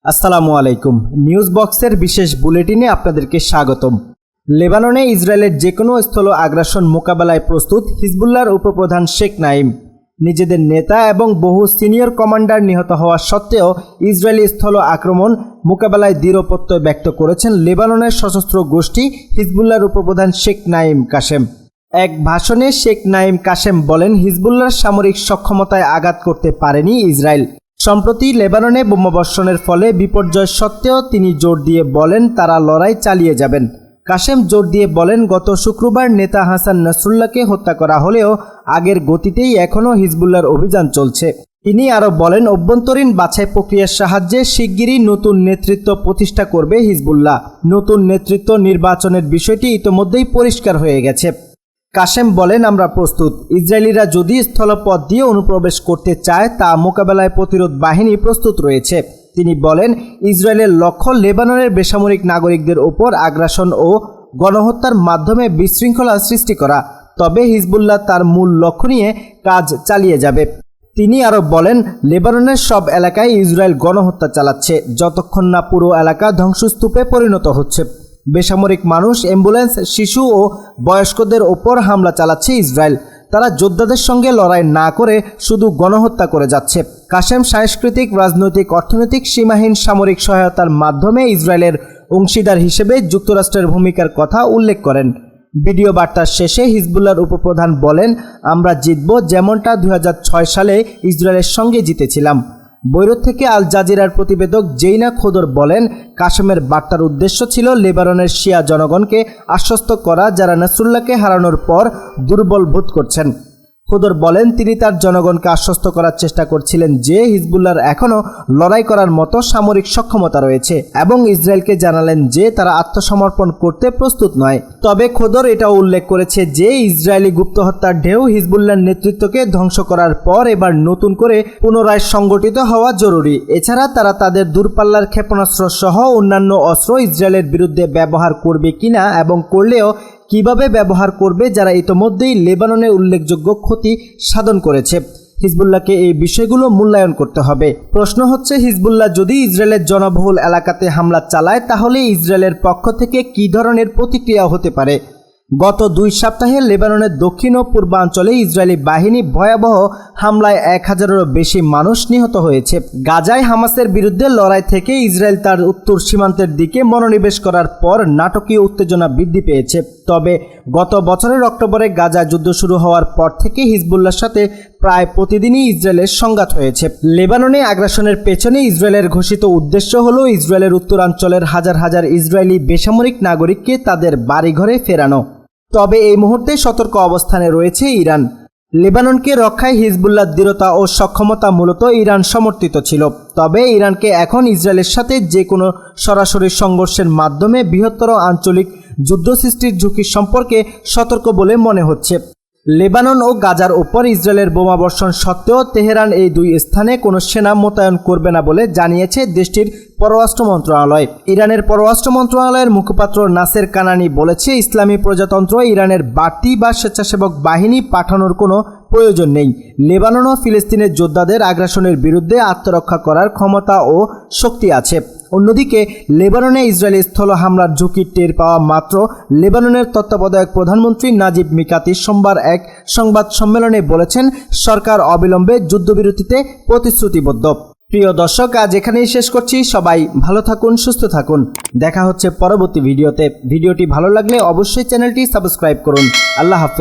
আসসালামু আলাইকুম। নিউজ বক্সের বিশেষ বুলেটিনে আপনাদেরকে স্বাগতম। লেবাননে ইসরায়েলের যে কোনো স্থল আগ্রাসন মোকাবেলায় প্রস্তুত হিজবুল্লাহর উপপ্রধান শেখ নাঈম। নিজেদের নেতা এবং বহু সিনিয়র কমান্ডার নিহত হওয়া সত্ত্বেও ইসরায়েলি স্থল আক্রমণ মোকাবেলায় দৃঢ় প্রত্যয় ব্যক্ত করেছেন লেবাননের সশস্ত্র গোষ্ঠী হিজবুল্লাহর উপপ্রধান শেখ নাঈম কাশেম। এক ভাষণে শেখ নাঈম কাশেম বলেন, হিজবুল্লাহর সামরিক সক্ষমতায় আঘাত করতে পারেনি ইসরায়েল। সম্প্রতি লেবাননে বোমাবর্ষণের ফলে বিপর্যয় সত্ত্বেও তিনি জোর দিয়ে বলেন তারা লড়াই চালিয়ে যাবেন। কাশেম জোর দিয়ে বলেন, গত শুক্রবার নেতা হাসান নাসরুল্লাহকে হত্যা করা হলেও আগের গতিতেই এখনও হিজবুল্লাহর অভিযান চলছে। তিনি আরও বলেন, অভ্যন্তরীণ বাছাই প্রক্রিয়ার সাহায্যে শিগগিরই নতুন নেতৃত্ব প্রতিষ্ঠা করবে হিজবুল্লাহ। নতুন নেতৃত্ব নির্বাচনের বিষয়টি ইতোমধ্যেই পরিষ্কার হয়ে গেছে। কাশেম বলেন, আমরা প্রস্তুত। ইসরায়েলিরা যদি স্থলপথ দিয়ে অনুপ্রবেশ করতে চায় তা মোকাবেলায় প্রতিরোধ বাহিনী প্রস্তুত রয়েছে। তিনি বলেন, ইসরায়েলের লক্ষ্য লেবাননের বেসামরিক নাগরিকদের ওপর আগ্রাসন ও গণহত্যার মাধ্যমে বিশৃঙ্খলা সৃষ্টি করা। তবে হিজবুল্লাহ তার মূল লক্ষ্য নিয়ে কাজ চালিয়ে যাবে। তিনি আরও বলেন, লেবাননের সব এলাকায় ইসরায়েল গণহত্যা চালাচ্ছে যতক্ষণ না পুরো এলাকা ধ্বংসস্তূপে পরিণত হচ্ছে। বেসামরিক মানুষ, অ্যাম্বুলেন্স, শিশু ও বয়স্কদের ওপর হামলা চালাচ্ছে ইসরায়েল। তারা যোদ্ধাদের সঙ্গে লড়াই না করে শুধু গণহত্যা করে যাচ্ছে। কাশেম সাংস্কৃতিক, রাজনৈতিক, অর্থনৈতিক সীমাহীন সামরিক সহায়তার মাধ্যমে ইসরায়েলের অংশীদার হিসেবে যুক্তরাষ্ট্রের ভূমিকার কথা উল্লেখ করেন। ভিডিও বার্তার শেষে হিজবুল্লাহর উপপ্রধান বলেন, আমরা জিতব যেমনটা 2006 সালে ইসরায়েলের সঙ্গে জিতেছিলাম। বৈরুত থেকে আল জাজিরার প্রতিবেদক জেইনা খোদর বলেন, কাশেমের বার্তার উদ্দেশ্য ছিল লেবাননের শিয়া জনগণকে আশ্বস্ত করা যারা নাসরুল্লাহকে হারানোর পর দুর্বল বোধ করছেন। খোদর বলেন, তিনি তার জনগণকে আশ্বস্ত করার চেষ্টা করছিলেন যে হিজবুল্লাহর এখনও লড়াই করার মতো সামরিক সক্ষমতা রয়েছে এবং ইসরায়েলকে জানালেন যে তারা আত্মসমর্পণ করতে প্রস্তুত নয়। তবে খোদর এটাও উল্লেখ করেছে যে ইসরায়েলি গুপ্তহত্যার ঢেউ হিজবুল্লাহর নেতৃত্বকে ধ্বংস করার পর এবার নতুন করে পুনরায় সংগঠিত হওয়া জরুরি। এছাড়া তারা তাদের দূরপাল্লার ক্ষেপণাস্ত্র সহ অন্যান্য অস্ত্র ইসরায়েলের বিরুদ্ধে ব্যবহার করবে কিনা এবং করলেও কিভাবে ব্যবহার করবে, যারা ইতোমধ্যেই লেবাননে উল্লেখযোগ্য ক্ষতি সাধন করেছে। হিজবুল্লাহকে এই বিষয়গুলো মূল্যায়ন করতে হবে। প্রশ্ন হচ্ছে, হিজবুল্লাহ যদি ইসরায়েলের জনবহুল এলাকাতে হামলা চালায় তাহলে ইসরায়েলের পক্ষ থেকে কী ধরনের প্রতিক্রিয়া হতে পারে। গত 2 সপ্তাহে লেবাননের দক্ষিণ ও পূর্বাঞ্চলে ইসরায়েলি বাহিনী ভয়াবহ হামলায় 1000-এরও বেশি মানুষ নিহত হয়েছে। গাজায় হামাসের বিরুদ্ধে লড়াই থেকে ইসরায়েল তার উত্তর সীমান্তের দিকে মনোনিবেশ করার পর নাটকীয় উত্তেজনা বৃদ্ধি পেয়েছে। তবে গত বছরের অক্টোবরে গাজা যুদ্ধ শুরু হওয়ার পর থেকে হিজবুল্লাহর সাথে প্রায় প্রতিদিনই ইসরায়েলের সংঘাত হয়েছে। লেবাননে আগ্রাসনের পেছনে ইসরায়েলের ঘোষিত উদ্দেশ্য হল ইসরায়েলের উত্তরাঞ্চলের হাজার হাজার ইসরায়েলি বেসামরিক নাগরিককে তাদের বাড়িঘরে ফেরানো। তবে এই মুহূর্তে সতর্ক অবস্থানে রয়েছে ইরান। লেবাননকে রক্ষায় হিজবুল্লাহর দৃঢ়তা ও সক্ষমতা মূলত ইরান সমর্থিত ছিল। তবে ইরানকে এখন ইসরায়েলের সাথে যে কোনো সরাসরি সংঘর্ষের মাধ্যমে বৃহত্তর আঞ্চলিক যুদ্ধ সৃষ্টির ঝুঁকি সম্পর্কে সতর্ক বলে মনে হচ্ছে। লেবানন ও গাজার ওপর ইসরায়েলের বোমাবর্ষণ সত্ত্বেও তেহরান এই 2 স্থানে কোনো সেনা মোতায়েন করবে না বলে জানিয়েছে দেশটির পররাষ্ট্র মন্ত্রণালয়। ইরানের পররাষ্ট্র মন্ত্রণালয়ের মুখপাত্র নাসের কানানি বলেছে, ইসলামী প্রজাতন্ত্র ইরানের বাড়তি বা স্বেচ্ছাসেবক বাহিনী পাঠানোর কোনো প্রয়োজন নেই। লেবানন ও ফিলিস্তিনের যোদ্ধাদের আগ্রাসনের বিরুদ্ধে আত্মরক্ষা করার ক্ষমতা ও শক্তি আছে। অন্যদিকে লেবাননে ইসরায়েলি স্থল হামলার ঝুঁকি টের পাওয়া মাত্র লেবাননের তত্ত্বাবধায়ক প্রধানমন্ত্রী নাজিব মিকাতি সোমবার এক সংবাদ সম্মেলনে বলেছেন, সরকার অবিলম্বে যুদ্ধবিরতিতে প্রতিশ্রুতিবদ্ধ। প্রিয় দর্শক, আজ এখানেই শেষ করছি। সবাই ভালো থাকুন, সুস্থ থাকুন। দেখা হচ্ছে পরবর্তী ভিডিওতে। ভিডিওটি ভালো লাগলে অবশ্যই চ্যানেলটি সাবস্ক্রাইব করুন। আল্লাহ হাফেজ।